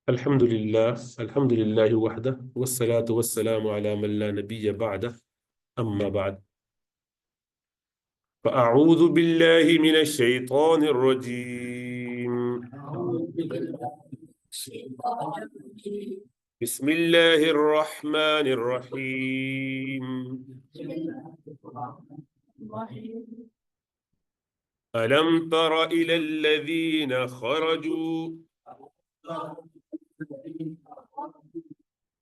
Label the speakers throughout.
Speaker 1: الحمد لله وحده والصلاة والسلام على من لا نبي بعده أما بعد فأعوذ بالله من الشيطان الرجيم بسم الله الرحمن الرحيم ألم تر إلى الذين خرجوا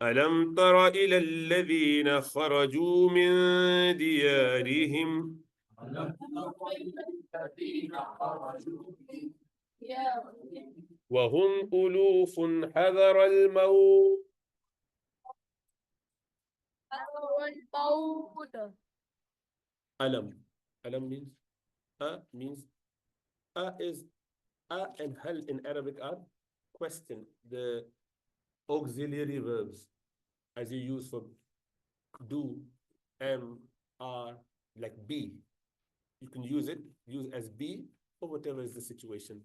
Speaker 1: ألم تر إلى الذين خرجوا من ديارهم وهم ألوف حذر الموت ألم means is and hal in Arabic are question, the auxiliary verbs as you use for do, am, are, like be. You can use as be or whatever is the situation.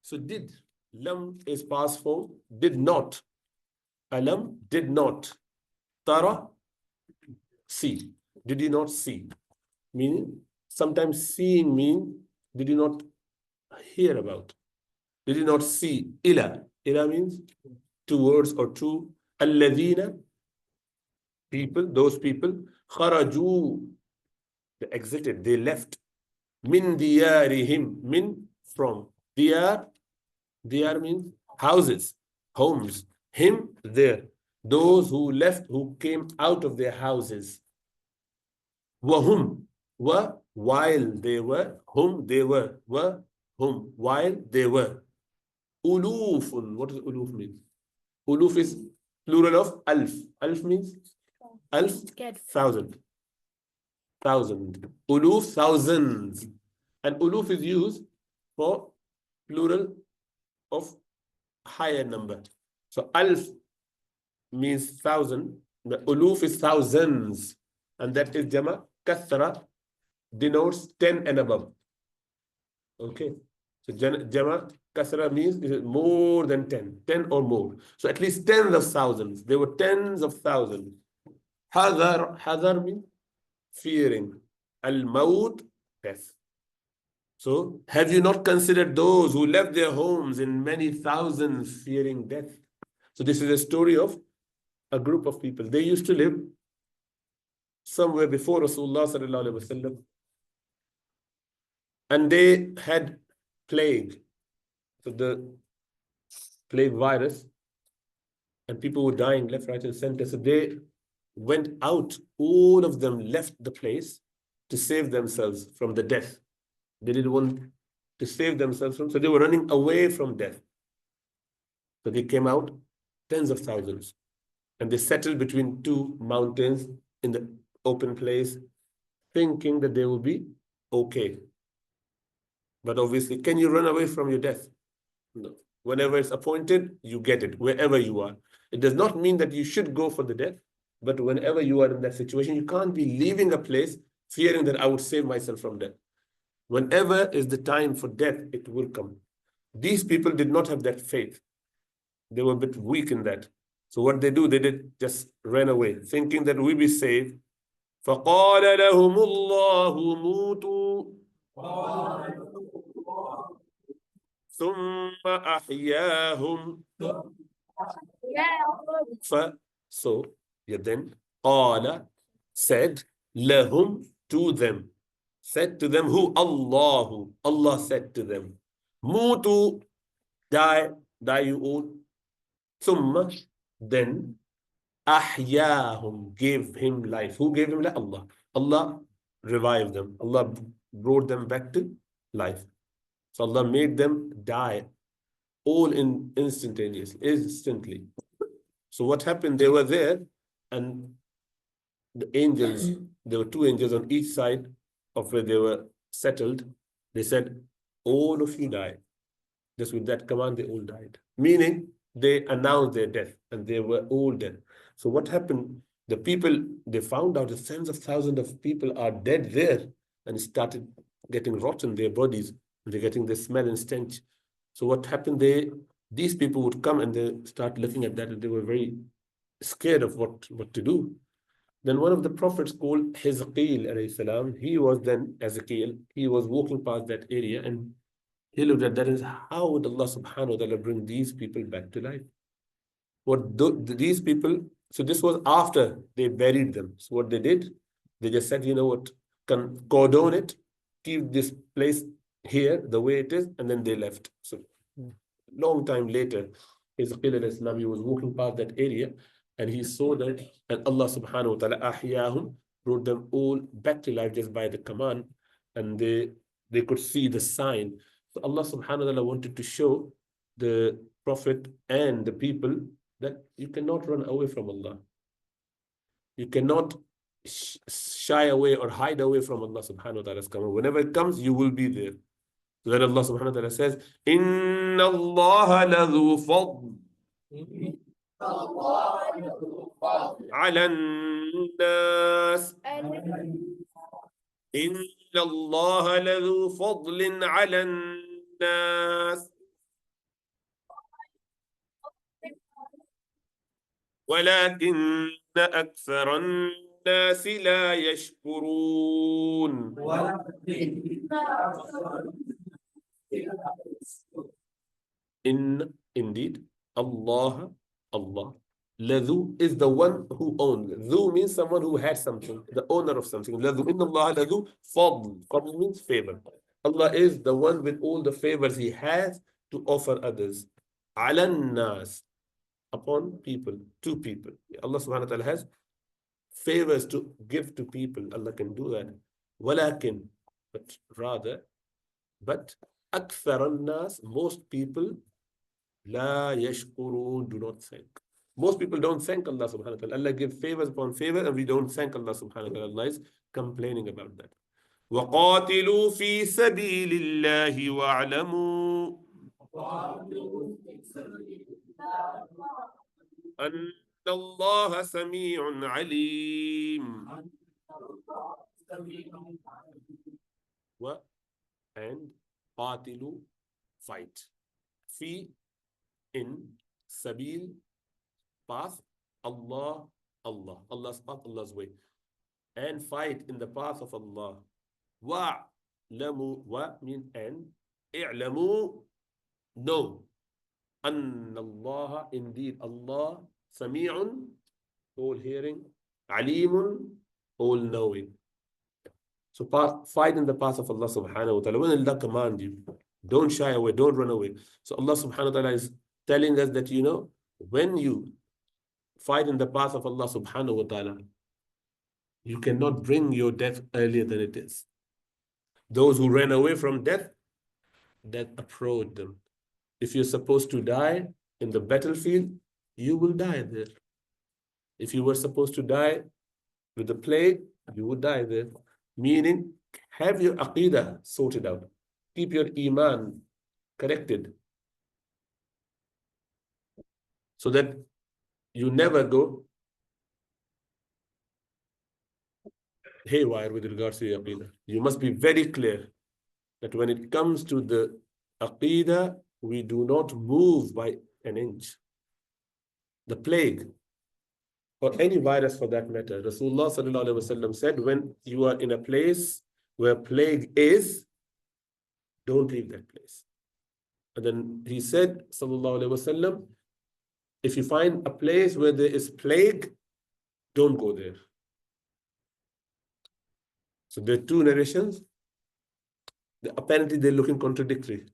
Speaker 1: So did, lam is past form, did not. Alam, did not. Tara, see. Did you not see? Meaning, sometimes seeing mean, did you not hear about? Did you not see? Ila. Ila means towards or to. Alladhina, people, those people. Kharaju, they exited, they left. Min diyarihim, min, from. Diyar, diyar means houses, homes. Him, there. Those who left, who came out of their houses. Wahum, wa, while they were. Hum, they were. Wa, hum, while they were. Ulufun, what does uluf mean? Uluf is plural of alf. Alf means alf, thousand. Thousand. Uluf, thousands. And uluf is used for plural of higher number. So alf means thousand. The uluf is thousands. And that is jama. Kathra denotes 10 and above. Okay. So jama kasra means more than 10. 10 or more. So at least tens of thousands. There were tens of thousands. Hadar means fearing. Al-maut, death. So have you not considered those who left their homes in many thousands fearing death? So this is a story of a group of people. They used to live somewhere before Rasulullah sallallahu alaihi wasallam, and they had plague. So the plague virus, and people were dying left, right, and center. So they went out. All of them left the place to save themselves from the death. They didn't want to save themselves from, so they were running away from death. So they came out, tens of thousands, and they settled between two mountains in the open place, thinking that they will be okay. But obviously, can you run away from your death? No. Whenever it's appointed, you get it, wherever you are. It does not mean that you should go for the death, but whenever you are in that situation, you can't be leaving a place fearing that I would save myself from death. Whenever is the time for death, it will come. These people did not have that faith. They were a bit weak in that. So what they do, they did just ran away, thinking that we'll be saved. فَقَالَ لَهُمُ اللَّهُ مُوتُوا ثُمَّ أَحْيَاهُمْ. So, then, قَالَ, said, لَهُمْ, to them. Said to them, who? Allahu. Allah said to them, Mutu, die you all. Thumma, then, Ahyahum, gave him life. Who gave him life? Allah. Allah revived them. Allah brought them back to life. So Allah made them die all instantly. So what happened? They were there, and the angels, there were two angels on each side of where they were settled. They said, all of you die. Just with that command, they all died. Meaning, they announced their death, and they were all dead. So what happened? The people, they found out that tens of thousands of people are dead there, and started getting rotten, their bodies. They're getting the smell and stench. So what happened? They these people would come and they start looking at that and they were very scared of what to do. Then one of the prophets called Hizqeel alayhi salam, he was then Ezekiel, he was walking past that area and he looked at that and said, how would Allah subhanahu wa ta'ala bring these people back to life? These people, so this was after they buried them. So what they did, they just said, you know what, cordon it, keep this place here the way it is, and then they left. So long time later, Ezekiel alayhi salam, he was walking past that area and he saw that, and Allah subhanahu wa ta'ala ahyahum, brought them all back to life just by the command, and they could see the sign. So Allah subhanahu wa ta'ala wanted to show the Prophet and the people that you cannot run away from Allah. You cannot shy away or hide away from Allah subhanahu wa ta'ala's command. Whenever it comes, you will be there. So then Allah subhanahu wa ta'ala says, Inna Allah ladhu fadl ala nas. Inna Allah ladhu fadlin ala nas. ولكن أكثر الناس لا يشكرون. Indeed, Allah Ladhu is the one who owns. Dhu means someone who has something, the owner of something. Ladhu, inna Allah ladhu fadl. Fadl means favor. Allah is the one with all the favors He has to offer others. Alan nas, upon people, to people. Allah subhanahu wa ta'ala has favors to give to people. Allah can do that. Walakin, but rather, but akthar nas, most people, la yashkurun, do not thank. Most people don't thank Allah subhanahu wa ta'ala. Allah gives favors upon favor and we don't thank Allah subhanahu wa ta'ala. Allah is complaining about that. وَقَاتِلُوا فِي سَبِيلِ اللَّهِ وَاعْلَمُوا أَنَّ اللَّهَ سَمِيعٌ عَلِيمٌ. And قَاتِلُوا, fight. Fi, in, sabil, path, Allah, Allah's path, Allah's way. And fight in the path of Allah. Wa'lamu, wa mean and, i'lamu, know. Anna Allah, indeed Allah, sami'un, all hearing, alimun, all knowing. So fight in the path of Allah subhanahu wa ta'ala. When Allah commands you, don't shy away, don't run away. So Allah subhanahu wa ta'ala is telling us that, you know, when you fight in the path of Allah subhanahu wa ta'ala, you cannot bring your death earlier than it is. Those who ran away from death, death approached them. If you're supposed to die in the battlefield, you will die there. If you were supposed to die with the plague, you would die there. Meaning, have your aqidah sorted out. Keep your iman corrected. So that you never go haywire with regards to your aqidah. You must be very clear that when it comes to the aqidah, we do not move by an inch. The plague, or any virus for that matter, Rasulullah sallallahu alaihi wasallam said, when you are in a place where plague is, don't leave that place. And then he said, sallallahu alaihi wasallam, if you find a place where there is plague, don't go there. So there are two narrations. Apparently they're looking contradictory.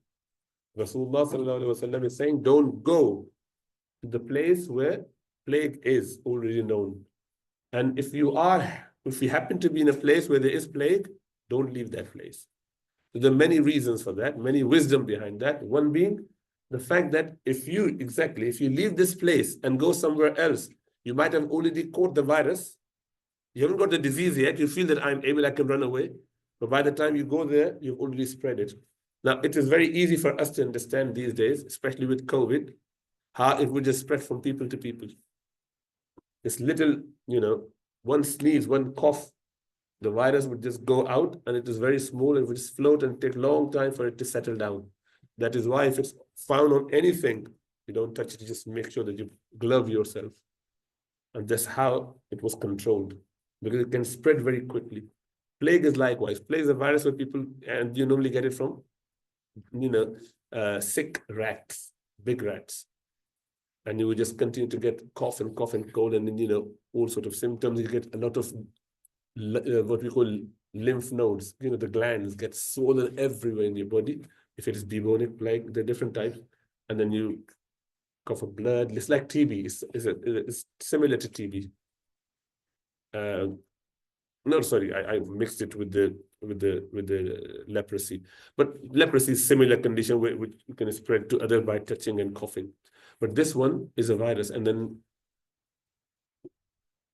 Speaker 1: Rasulullah sallallahu alaihi wasallam is saying, don't go to the place where plague is already known. And if you happen to be in a place where there is plague, don't leave that place. So there are many reasons for that, many wisdom behind that. One being the fact that if you leave this place and go somewhere else, you might have already caught the virus. You haven't got the disease yet. You feel that I can run away. But by the time you go there, you've already spread it. Now, it is very easy for us to understand these days, especially with COVID, how it would just spread from people to people. This little, one sneeze, one cough, the virus would just go out and it is very small. It would just float and take a long time for it to settle down. That is why if it's found on anything, You don't touch it, you just make sure that you glove yourself. And that's how it was controlled, because it can spread very quickly. Plague is likewise. Plague is a virus where people, and you normally get it from, sick rats, big rats. And you will just continue to get cough and cold, and then, all sort of symptoms. You get a lot of what we call lymph nodes. The glands get swollen everywhere in your body. If it is bubonic plague, there are different types. And then you cough up blood. It's like TB. It's similar to TB. No, sorry, I mixed it with the leprosy. But leprosy is similar condition which can spread to other by touching and coughing. But this one is a virus, and then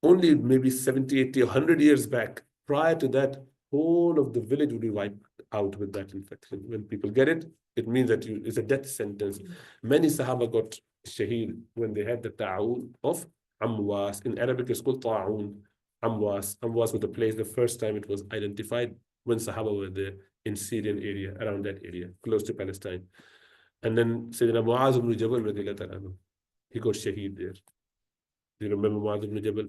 Speaker 1: only maybe 70, 80, 100 years back, prior to that, whole of the village would be wiped out with that infection. When people get it, it means that it's a death sentence. Many Sahaba got shaheed when they had the ta'un of Amwas. In Arabic, it's called ta'un. Amwas. Amwas was the place, the first time it was identified when Sahaba were there in Syrian area, around that area, close to Palestine. And then Sayyidina Mu'az ibn Jabal, he got shaheed there. Do you remember Mu'az ibn Jabal?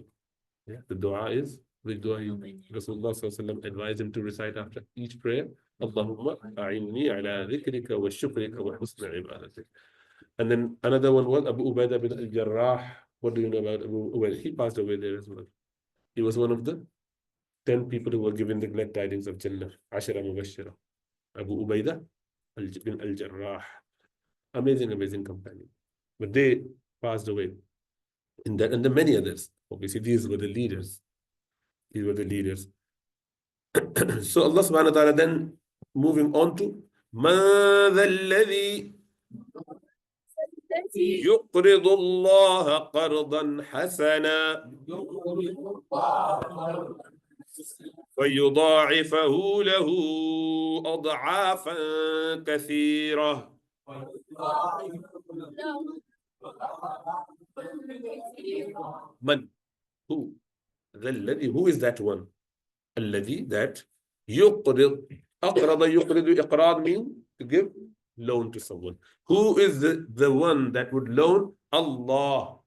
Speaker 1: Yeah, the dua is, which dua Rasulullah advised him to recite after each prayer. Allahumma a'inni ala dhikrika wa shukrika wa husna ibadatik. And then another one was Abu Ubaidah bin al-Jarrah. What do you know about Abu Ubaidah? He passed away there as well. He was one of the 10 people who were given the glad tidings of Jannah. Ashara Mubashira. Abu Ubaidah bin al-Jarrah. Amazing companion. But they passed away. And there many others. Obviously, these were the leaders. So Allah subhanahu wa ta'ala then moving on to مَاذَا الَّذِي يُقْرِضُ اللَّهَ قَرْضًا حَسَنًا وَيُضَاعِفَهُ لَهُ أَضْعَافًا كَثِيرًا. Man, who? Who is that one? Alladhi, that yuqrid. Aqrada yuqridu. Iqrad means to give loan to someone. Who is the one that would loan? Allah.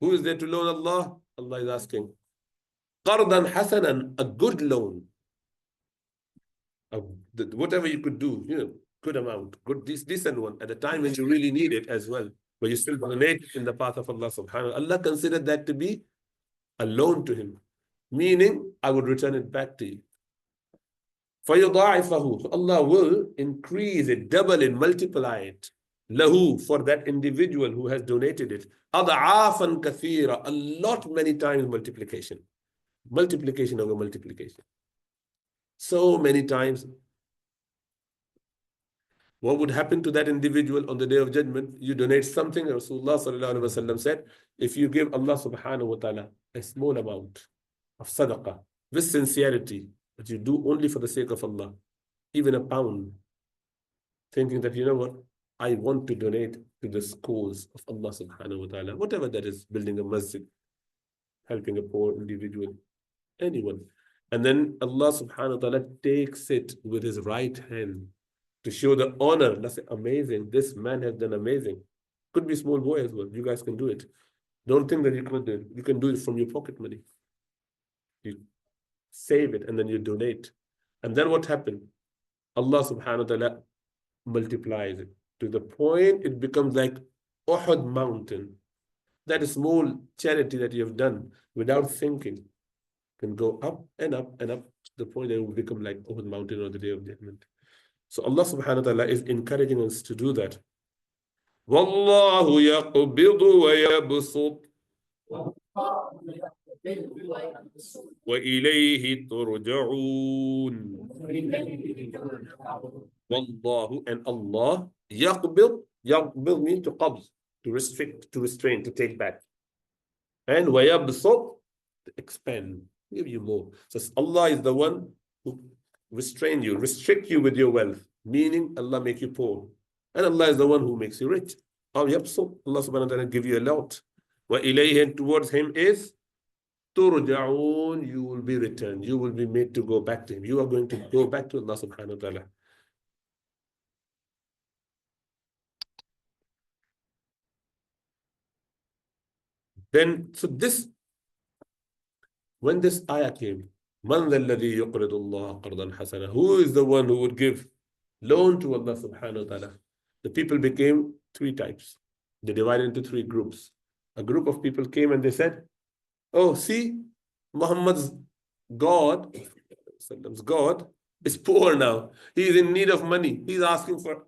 Speaker 1: Who is there to loan Allah? Allah is asking. Qardan hasanan, a good loan. Whatever you could do, good amount, good decent one at a time when you really need it as well. But you still donate in the path of Allah subhanahu wa ta'ala. Allah considered that to be a loan to him. Meaning, I would return it back to you. فَيُضَاعِفَهُ. So Allah will increase it, double it, multiply it. Lahu, for that individual who has donated it. أَضْعَافًا كَثِيرًا. A lot, many times multiplication. Multiplication over multiplication. So many times. What would happen to that individual on the Day of Judgment? You donate something, Rasulullah sallallahu alaihi wasallam said, if you give Allah subhanahu wa ta'ala a small amount of sadaqah, with sincerity, that you do only for the sake of Allah, even a pound, thinking that, what, I want to donate to the cause of Allah subhanahu wa ta'ala, whatever that is, building a masjid, helping a poor individual, anyone. And then Allah subhanahu wa ta'ala takes it with his right hand to show the honor. That's amazing. This man has done amazing. Could be small boy as well. You guys can do it. Don't think that you can't do it. You can do it from your pocket money. You save it and then you donate. And then what happened? Allah subhanahu wa ta'ala multiplies it to the point it becomes like Uhud mountain. That small charity that you have done without thinking can go up and up and up to the point that it will become like Uhud mountain on the Day of Judgment. So Allah subhanahu wa ta'ala is encouraging us to do that. Wallahu yaqbidu wa yabsut wa ilayhi turja'un. Wallahu, and Allah, yaqbid means to qabz, to restrict, to restrain, to take back. And wa yabsut, to expand, give you more. So Allah is the one who restrain you, restrict you with your wealth, meaning Allah make you poor. And Allah is the one who makes you rich. Allah subhanahu wa ta'ala give you a lot. Wa ilayhi, and towards him is turja'un, you will be returned. You will be made to go back to him. You are going to go back to Allah subhanahu wa ta'ala. Then, so this, when this ayah came, Man ذا الذي يقرض الله قرضا حسنا, who is the one who would give loan to Allah subhanahu wa ta'ala? The people became three types. They divided into three groups. A group of people came and they said, oh, see, Muhammad's God, God is poor now. He is in need of money. He's asking for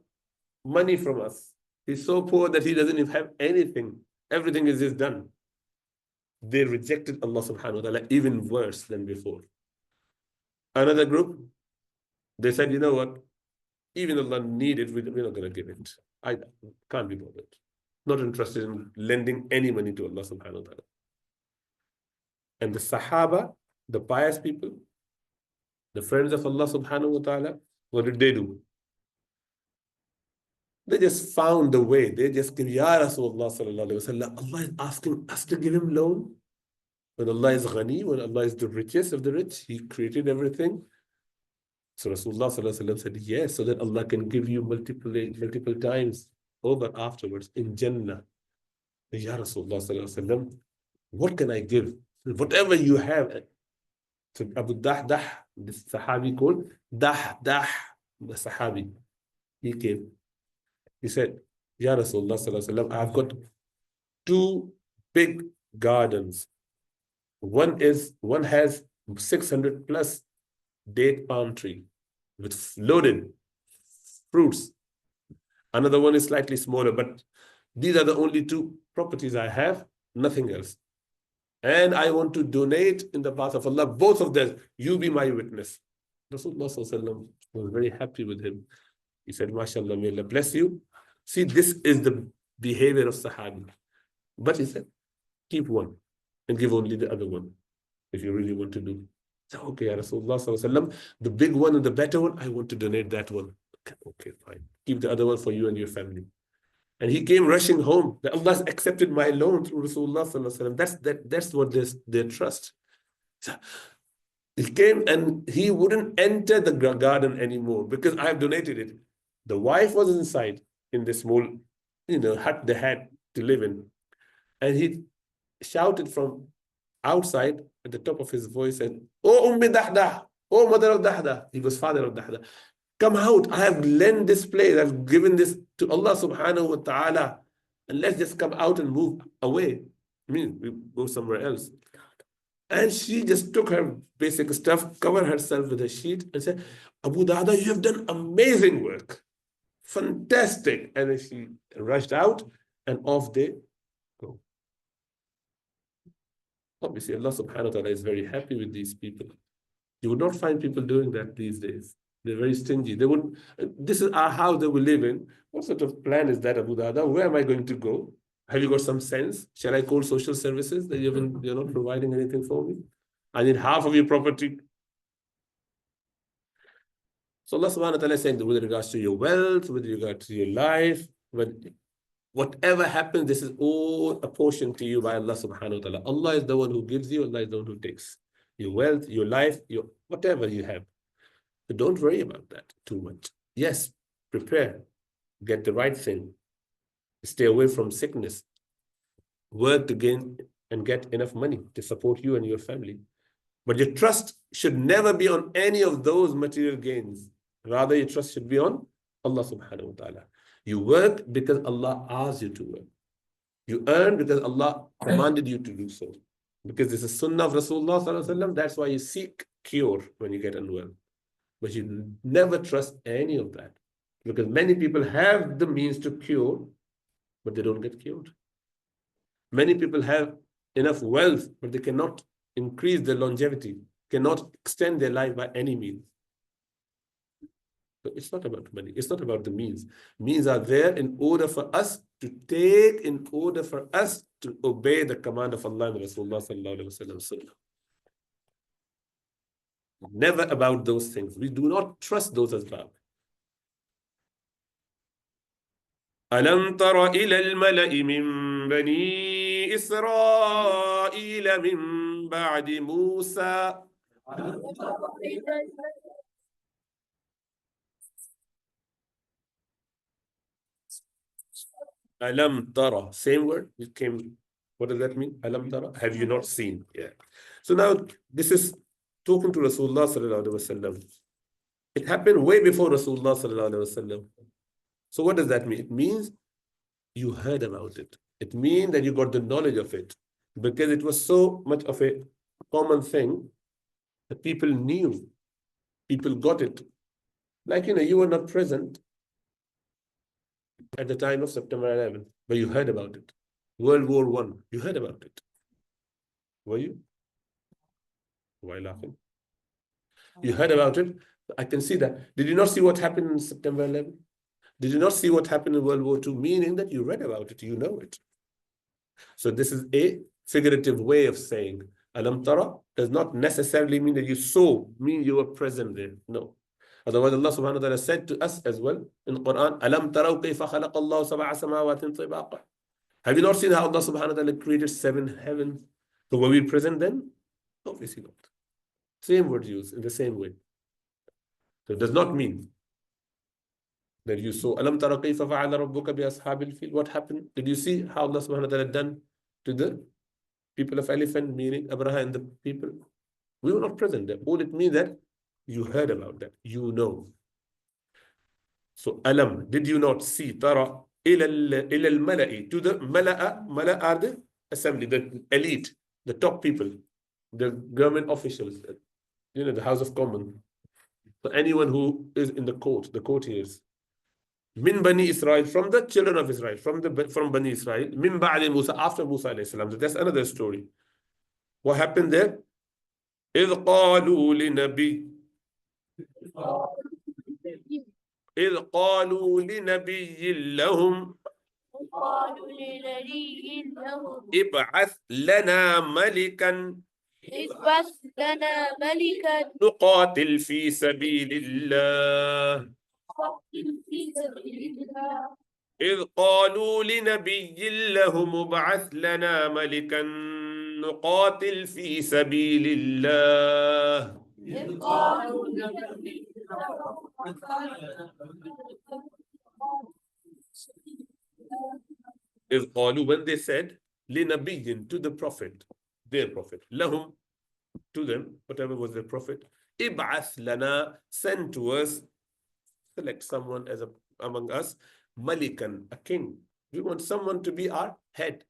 Speaker 1: money from us. He's so poor that he doesn't even have anything. Everything is just done. They rejected Allah subhanahu wa ta'ala even worse than before. Another group, they said, you know what? Even Allah needed, we're not going to give it. I can't be bothered. Not interested in lending any money to Allah subhanahu wa ta'ala. And the Sahaba, the pious people, the friends of Allah subhanahu wa ta'ala, what did they do? They just found the way. They just give, Ya Rasulullah sallallahu alayhi wa sallam, Allah is asking us to give him loan. When Allah is ghani, when Allah is the richest of the rich, He created everything. So Rasulullah sallallahu alayhi wa sallam said, yes, so that Allah can give you multiple times over afterwards in Jannah. Ya Rasulullah sallallahu alayhi wa sallam, what can I give? Whatever you have. So Abu Dahdah, this Sahabi called Dahdah, the Sahabi, he came. He said, Ya Rasulullah sallallahu alayhi wa sallam, I've got two big gardens. One has 600 plus date palm tree with loaded fruits. Another one is slightly smaller, but these are the only two properties I have, nothing else. And I want to donate in the path of Allah, both of them. You be my witness. Rasulullah sallallahu alaihi wasallam was very happy with him. He said, MashaAllah, may Allah bless you. See, this is the behavior of Sahabi. But he said, keep one and give only the other one if you really want to do. So, okay, Ya Rasulullah sallallahu alaihi wasallam, the big one and the better one, I want to donate that one. Okay, fine. Keep the other one for you and your family. And he came rushing home. That Allah has accepted my loan through Rasulullah sallallahu alaihi wasallam. That's what their trust. So he came and he wouldn't enter the garden anymore because I have donated it. The wife was inside in this small, hut they had to live in. And he shouted from outside at the top of his voice and, oh Ummi Dahdah, oh mother of Dahdah. He was father of Dahdah. Come out. I have lent this place. I've given this to Allah subhanahu wa ta'ala. And let's just come out and move away. I mean, we go somewhere else. And she just took her basic stuff, covered herself with a sheet and said, Abu Dahdah, you have done amazing work. Fantastic. And then she rushed out and off they go. Obviously, Allah subhanahu wa ta'ala is very happy with these people. You would not find people doing that these days. They're very stingy. They would. This is our house that we live in. What sort of plan is that, Abu Dahdah? Where am I going to go? Have you got some sense? Shall I call social services that you're not providing anything for me? I need half of your property. So Allah subhanahu wa ta'ala is saying that with regards to your wealth, with regard to your life, whatever happens, this is all apportioned to you by Allah subhanahu wa ta'ala. Allah is the one who gives you, Allah is the one who takes your wealth, your life, your whatever you have. So don't worry about that too much. Yes, prepare, get the right thing, stay away from sickness, work to gain and get enough money to support you and your family. But your trust should never be on any of those material gains. Rather, your trust should be on Allah subhanahu wa ta'ala. You work because Allah asked you to work. You earn because Allah commanded you to do so. Because this is sunnah of Rasulullah sallallahu alaihi wasallam. That's why you seek cure when you get unwell. But you never trust any of that. Because many people have the means to cure, but they don't get cured. Many people have enough wealth, but they cannot increase their longevity, cannot extend their life by any means. So it's not about money. It's not about the means. Means are there in order for us to take, in order for us to obey the command of Allah and Rasulullah sallallahu alaihi wasallam. Never about those things. We do not trust those asbab. ألم تر إلى الملأ من بني إسرائيل من بعد موسى ألم ترى, same word, it came What does that mean? Alam tara? Have you not seen? Yeah. So now this is talking to Rasulullah sallallahu alaihi wasallam. It happened way before Rasulullah sallallahu alaihi wasallam. So what does that mean? It means you heard about it. It means that you got the knowledge of it, because it was so much of a common thing that people knew, people got it. Like, you were not present at the time of September 11th, but you heard about it. World War I, you heard about it. Were you? Why laughing? You heard about it. I can see that. Did you not see what happened in September 11th? Did you not see what happened in World War II? Meaning that you read about it, you know it. So this is a figurative way of saying Alam Tara does not necessarily mean that you saw, mean you were present there. No. Otherwise, Allah subhanahu wa ta'ala said to us as well in the Quran, Alam Taraw kayfa khalaqa Allah sab'a samawatin tibaqa. Have you not seen how Allah subhanahu wa ta'ala created 7 heavens? So were we present then? Obviously not. Same word used in the same way. So it does not mean that you saw Alam Tara kayfa fa'ala rabbuka bi ashabil fil. What happened? Did you see how Allah subhanahu wa ta'ala done to the people of elephant, meaning Abraha and the people? We were not present there. All it means that you heard about that. You know. So Alam, did you not see? Tara ila al-mala'i, to the mala are the assembly, the elite, the top people, the government officials, the House of Commons. So anyone who is in the courtiers. Min Bani Israel, from the children of Israel, from Bani Israel, min ba'di Musa, after Musa alayhi salam. So that's another story. What happened there? إذ قالوا لنبي إذ قالوا لنبي لهم ابعث لنا ملكا نقاتل في سبيل الله إذ قالوا لنبي لهم ابعث لنا ملكا نقاتل في سبيل الله إذ قالوا, when they said لنبي, to the prophet, their prophet, لهم, to them, whatever was their prophet, ابعث لنا, send to us, select someone as among us, malikan, a king. We want someone to be our head.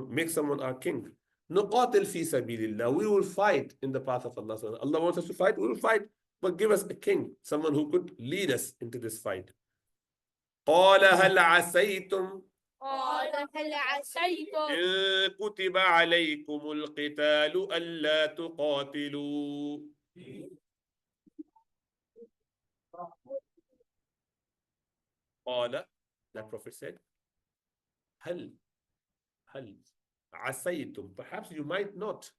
Speaker 1: Make someone our king. Nuqatil fi sabilillah. We will fight in the path of Allah. Allah wants us to fight, we will fight. But give us a king, someone who could lead us into this fight. قال هل عسيتم إن كتب عليكم القتال ألا تقاتلوا. قال, that prophet said, هل عسيتم, perhaps you might not,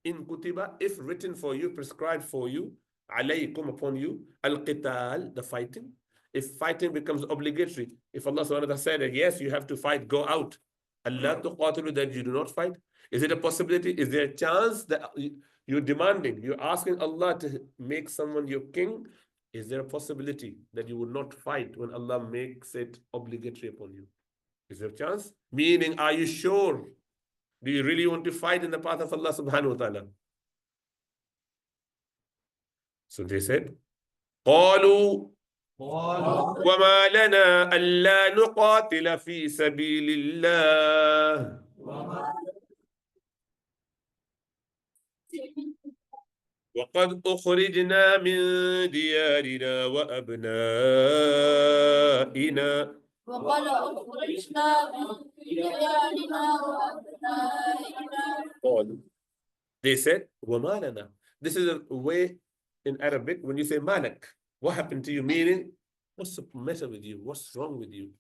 Speaker 1: in kutiba, if written for you, prescribed for you, alaykum, upon you, al-qital, the fighting. If fighting becomes obligatory, if Allah subhanahu wa ta'ala said that yes, you have to fight, go out, Allah tuqatilu, that you do not fight, is it a possibility? Is there a chance that you're demanding, you're asking Allah to make someone your king? Is there a possibility that you will not fight when Allah makes it obligatory upon you? Is there a chance? Meaning, are you sure? Do you really want to fight in the path of Allah subhanahu wa ta'ala? So they said, قالوا وما لنا ألا نقاتل في سبيل الله وقد أخرجنا من ديارنا وأبنائنا. They said, وَمَا لَنَا. This is a way in Arabic when you say malak. What happened to you? Meaning, what's the matter with you? What's wrong with you?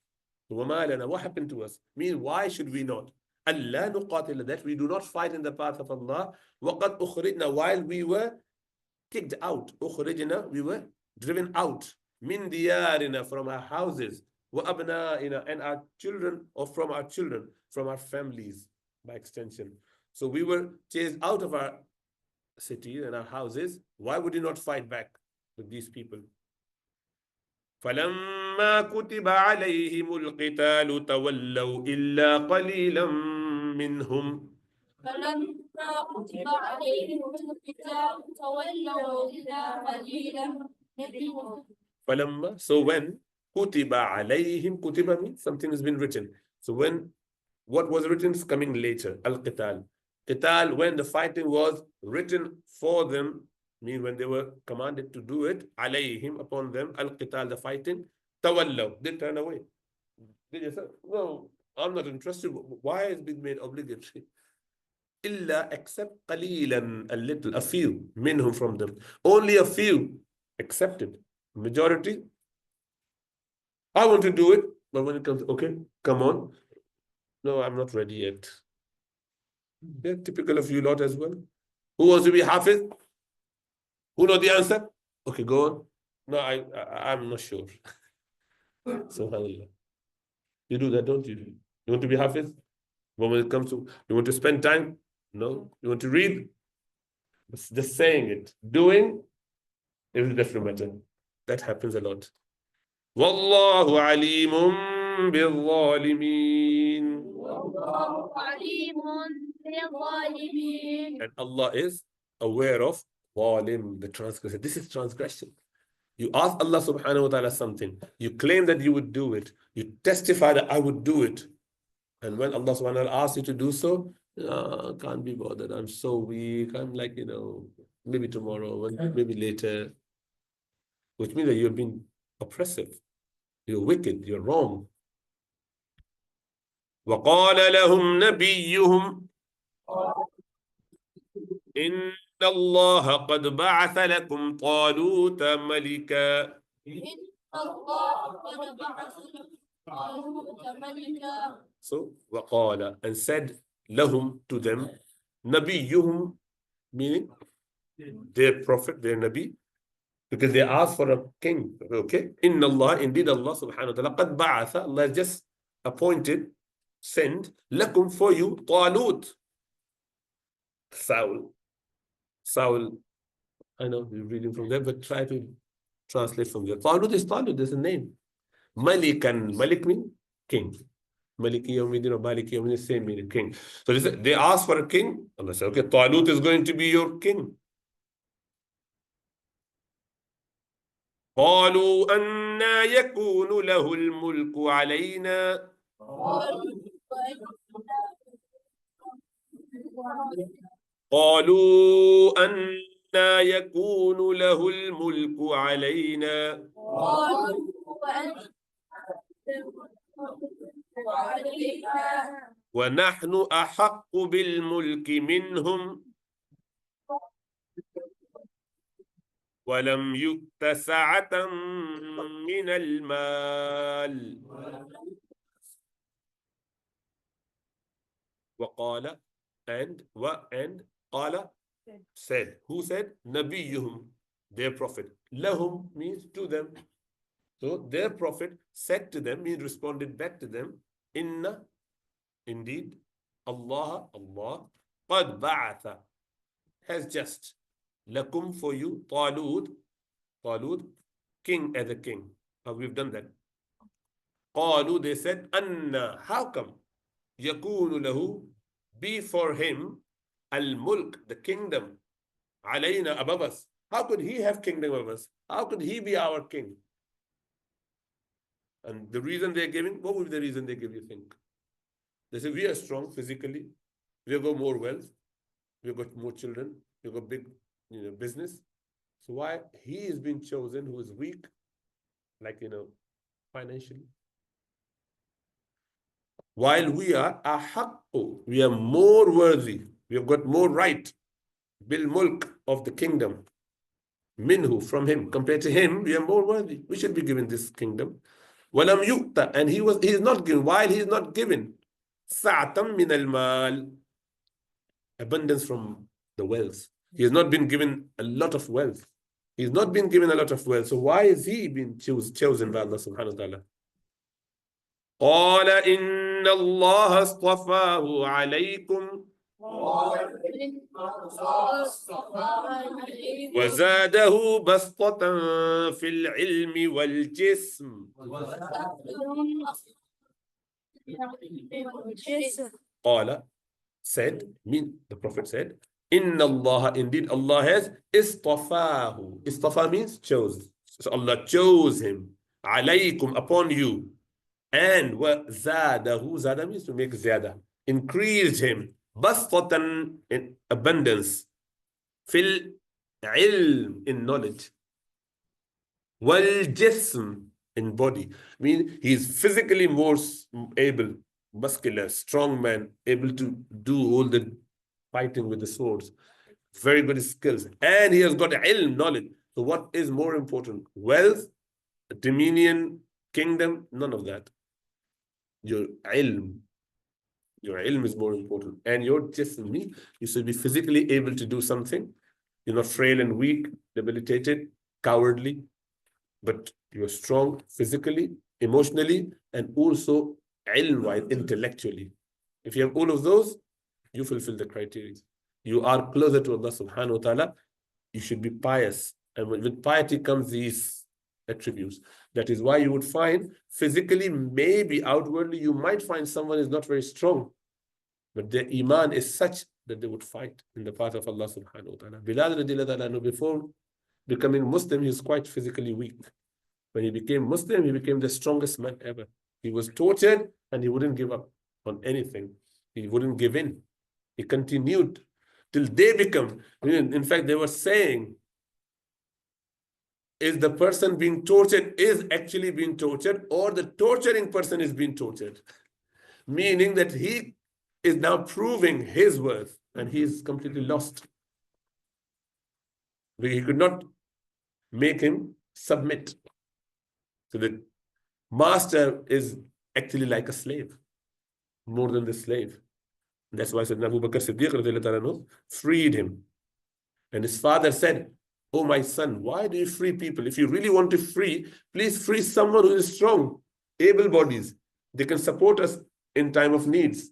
Speaker 1: وَمَا لَنَا. What happened to us? Meaning, why should we not? أَلَّا نُقَاتِلَ, that we do not fight in the path of Allah. وَقَدْ أُخْرِجْنَا, while we were kicked out. أُخْرِجْنَا, we were driven out. مِنْ دِيَارِنَا, from our houses. وَأَبْنَائِنَا, and our children, or from our children, from our families, by extension. So we were chased out of our cities and our houses. Why would you not fight back with these people? فَلَمَّا كُتِبَ عَلَيْهِمُ الْقِتَالُ تَوَلَّوْا إِلَّا قَلِيلًا منهم
Speaker 2: فلما كتب عليهم القتال تولوا إلا قليلا منهم.
Speaker 1: فلما, so when كتب عليهم, كتب means something has been written. So when what was written is coming later. Al-Qital. Qital, when the fighting was written for them, mean when they were commanded to do it, alayhim, upon them, Al-Qital, the fighting, tawallaw, they turn away. They just said, no, I'm not interested. Why is it being made obligatory? Illa, except qalilan, a little, a few, minhum, from them. Only a few accepted. Majority, I want to do it, but when it comes, okay, come on. No, I'm not ready yet. Yeah, typical of you lot as well. Who wants to be Hafiz? Who know the answer? Okay, go on. No, I'm not sure. SubhanAllah. You do that, don't you? You want to be Hafiz? But when it comes to, you want to spend time? No. You want to read? Just saying it. Doing is a different matter. That happens a lot. Wallahu alimun bil-zalimin.
Speaker 2: والله عليم بالظالمين.
Speaker 1: And Allah is aware of zalim, the transgressor. This is transgression. You ask Allah subhanahu wa ta'ala something. You claim that you would do it. You testify that I would do it. And when Allah subhanahu wa ta'ala asks you to do so, can't be bothered. I'm so weak. I'm like, maybe tomorrow, maybe later. Which means that you're being oppressive. You're wicked. You're wrong. وَقَالَ لَهُمْ نَبِيُّهُمْ إِنَّ اللَّهَ قَدْ بَعَثَ لَكُمْ طَالُوتَ مَلِكًا.
Speaker 2: إن الله قد بعث لكم طالوت ملكا.
Speaker 1: So, وَقَالَ, and said, lahum, to them, نَبِيُّهُمْ, meaning their prophet, their Nabi, because they asked for a king. Okay? Inna Allah, indeed Allah subhanahu wa ta'ala, qad ba'atha, Allah just appointed, sent, lakum, for you, Talut, Saul. Saul, I know you're reading from there, but try to translate from there. Talut is Talut, there's a name. Malikan, Malik means king. Maliki Yawmiddin or Maliki Yawmiddin, same meaning, king. So they asked for a king. Allah said, okay, Talut is going to be your king. قالوا أنا يكون له الملك علينا قالوا أنا يكون له الملك علينا ونحن أحق بالملك منهم ولم يؤت سعة من المال وقال and قال said. Who said? نبيهم, their prophet. لهم means to them. So their prophet said to them, means responded back to them, Inna, indeed, Allah قد بعث, has just, lakum, for you, Talut, king as a king. We've done that. قالوا, they said, Anna, how come? يكون له, be for him, al-mulk, the kingdom, alayna, above us. How could he have kingdom above us? How could he be our king? And the reason they're giving, what would be the reason they give, you think? They say, we are strong physically, we've got more wealth, we've got more children, we've got big business. So why he is being chosen who is weak, like, financially? While we are ahaqqu, we are more worthy, we have got more right, bil mulk, of the kingdom, minhu, from him. Compared to him, we are more worthy. We should be given this kingdom. Walam yu'ta, and he is not given. While he is not given, sa'atam min al-mal, abundance from the wealth. He has not been given a lot of wealth. He's not been given a lot of wealth. So why is he being chosen by Allah subhanahu wa ta'ala? قال إن الله اصطفاه عليكم وزاده بسطة في العلم والجسم قال said, the Prophet said, Inna Allah, indeed Allah has istafahu. Istafa means chose. So Allah chose him. Alaykum, upon you. And wa zadahu, zada means to make ziyada. Increased him. Bastatan, in abundance. Fil ilm, in knowledge. Wal jism, in body. I mean, he's physically more able, muscular, strong man, able to do all the fighting with the swords. Very good skills. And he has got ilm, knowledge. So what is more important? Wealth, dominion, kingdom, none of that. Your ilm. Your ilm is more important. And your jism, you should be physically able to do something. You're not frail and weak, debilitated, cowardly, but you're strong physically, emotionally, and also ilm-wise, intellectually. If you have all of those, you fulfill the criteria. You are closer to Allah subhanahu wa ta'ala. You should be pious. And with piety comes these attributes. That is why you would find physically, maybe outwardly, you might find someone is not very strong, but their iman is such that they would fight in the path of Allah subhanahu wa ta'ala. Bilal radiallahu anhu, before becoming Muslim, he was quite physically weak. When he became Muslim, he became the strongest man ever. He was tortured and he wouldn't give up on anything. He wouldn't give in. He continued till they become. In fact, they were saying, is the person being tortured is actually being tortured, or the torturing person is being tortured? Meaning that he is now proving his worth and he is completely lost. He could not make him submit. So the master is actually like a slave, more than the slave. That's why Sayyidina Abu Bakr Siddiq freed him. And his father said, oh, my son, why do you free people? If you really want to free, please free someone who is strong, able bodies. They can support us in time of needs.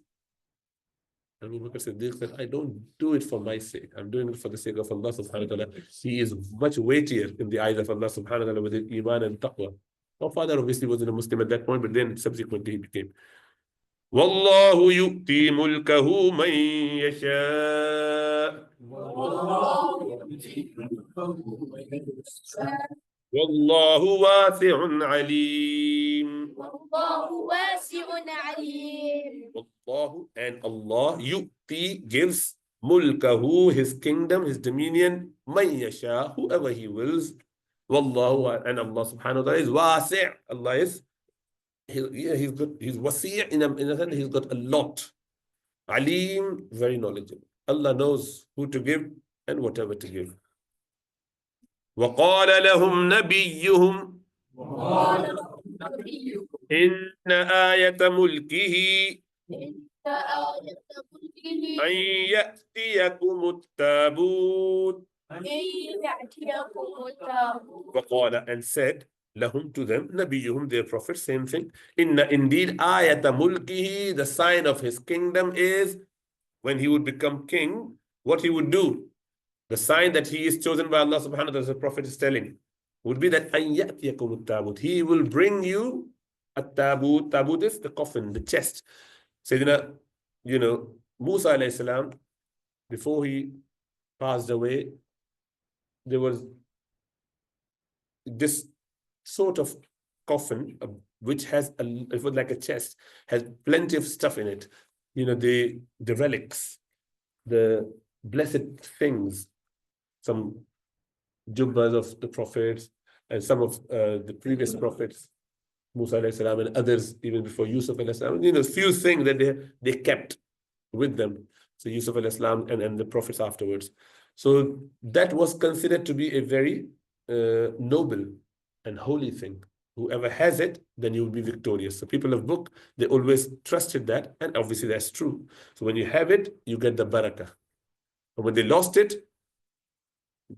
Speaker 1: Abu Bakr Siddiq said, I don't do it for my sake. I'm doing it for the sake of Allah subhanahu wa ta'ala. He is much weightier in the eyes of Allah subhanahu wa ta'ala with his iman and taqwa. Our father obviously wasn't a Muslim at that point, but then subsequently he became. Wallahu yu'ti mulkahu man yasha. Wallahu wasi'un alim.
Speaker 2: Wallahu wasi'un alim.
Speaker 1: Wallahu, and Allah yu'ti, gives mulkahu, his kingdom, his dominion, man yasha, whoever he wills. Wallahu, and Allah subhanahu wa ta'ala is wasi'. Allah is, he's got, he's wasi' in a sense, he's got a lot. Alim, very knowledgeable. Allah knows who to give and whatever to give. وقال لهم نبيهم إن آية ملكه أن يأتيكم التابوت. وقال, and said, لهم, to them, نبيهم, their prophet, same thing. Indeed, آية ملكه, the sign of his kingdom is when he would become king, what he would do. The sign that he is chosen by Allah subhanahu wa ta'ala, as the Prophet is telling, would be that أَن يَأْتِيَكُمُ التَّابُوتِ, he will bring you a tabut. Tabut is the coffin, the chest. Sayyidina, Musa alayhi salam, before he passed away, there was this sort of coffin, which has, it was like a chest, has plenty of stuff in it. The relics, the blessed things, some jubbas of the prophets and some of the previous prophets, Musa alayhi salam and others even before Yusuf alayhi salam, few things that they kept with them. So Yusuf alayhi salam and the prophets afterwards. So that was considered to be a very noble and holy thing. Whoever has it, then you will be victorious. So people of book, they always trusted that, and obviously that's true. So when you have it, you get the barakah. But when they lost it,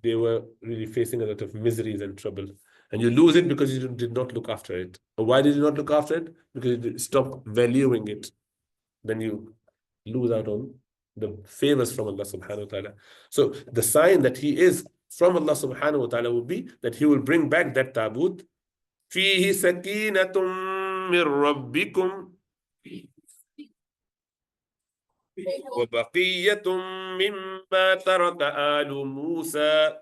Speaker 1: they were really facing a lot of miseries and trouble. And you lose it because you did not look after it. Why did you not look after it? Because you stopped valuing it. Then you lose out on the favors from Allah subhanahu wa ta'ala. So the sign that he is from Allah subhanahu wa ta'ala would be that he will bring back that tabut. فِيهِ سَكِينَةٌ مِّن رَبِّكُمْ. وبقية مما ترك آل موسى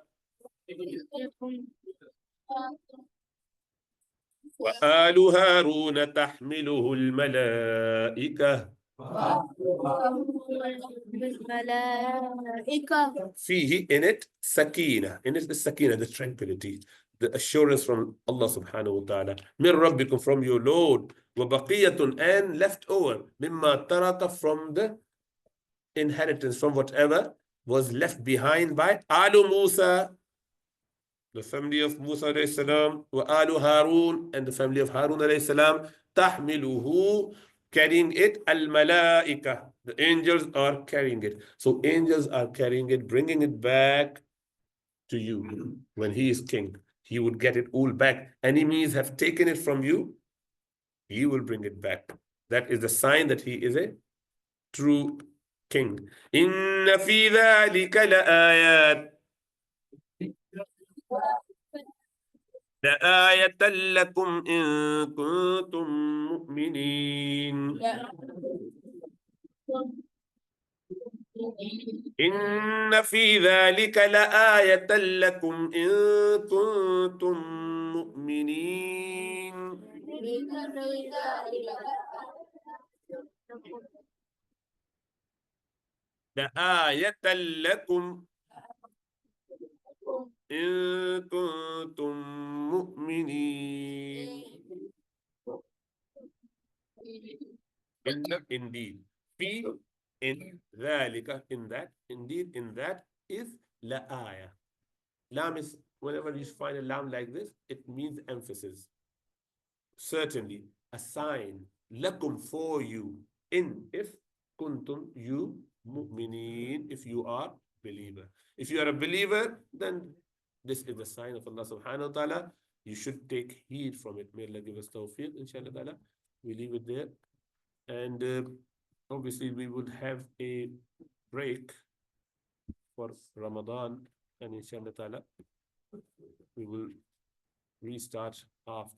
Speaker 1: وآل هارون تحمله الملائكة
Speaker 2: الملائكة
Speaker 1: فيه in it sakina. In it is sakina, the tranquility, the assurance from Allah subhanahu wa ta'ala. Min rabbikum, from your Lord. وبقية, and left over. Mimma taraka, from the inheritance, from whatever was left behind by Alu Musa, the family of Musa alayhi salam, wa Alu Harun, and the family of Harun alayhi salam, tahmiluhu, carrying it, al malaika, the angels are carrying it. So angels are carrying it, bringing it back to you. When he is king, he would get it all back. Enemies have taken it from you, he will bring it back. That is the sign that he is a true king. إن في ذلك لآية لكم إن كنتم مؤمنين. إن في ذلك لآية لكم إن كنتم مؤمنين. لآية لكم إن كنتم مؤمنين. Indeed. في in ذلك, in that, indeed, in that is لآية. Lam is, whenever you find a lam like this, it means emphasis. Certainly, a sign, lakum, for you, in, if, kuntum, you, mu'mineen, if you are believer. If you are a believer, then this is the sign of Allah subhanahu wa ta'ala. You should take heed from it. May Allah give us tawfiq, inshallah ta'ala. We leave it there. And obviously, we would have a break for Ramadan, and inshallah ta'ala, we will restart after.